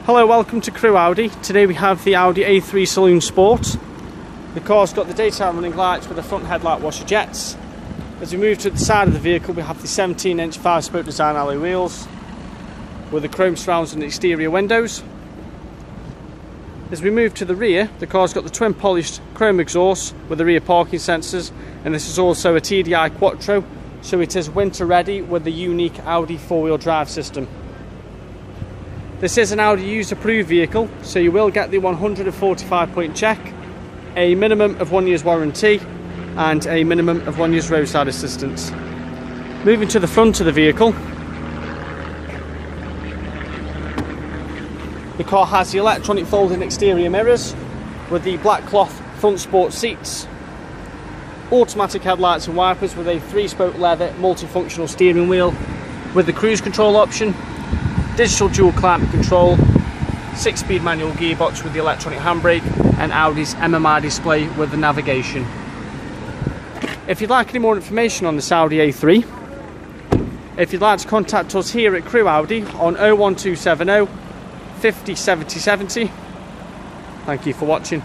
Hello, welcome to Crewe Audi. Today we have the Audi A3 Saloon Sport. The car's got the daytime running lights with the front headlight washer jets. As we move to the side of the vehicle, we have the 17-inch 5-spoke design alloy wheels with the chrome surrounds and exterior windows. As we move to the rear, the car's got the twin polished chrome exhaust with the rear parking sensors, and this is also a TDI quattro, so it is winter ready with the unique Audi 4-wheel drive system. This is an Audi used approved vehicle, so you will get the 145-point check, a minimum of 1 year's warranty and a minimum of 1 year's roadside assistance. Moving to the front of the vehicle, the car has the electronic folding exterior mirrors with the black cloth front sport seats, automatic headlights and wipers with a 3-spoke leather multifunctional steering wheel with the cruise control option, digital dual climate control, 6-speed manual gearbox with the electronic handbrake, and Audi's MMI display with the navigation. If you'd like any more information on this Audi A3, if you'd like to contact us here at Crewe Audi on 01270 50 70 70. Thank you for watching.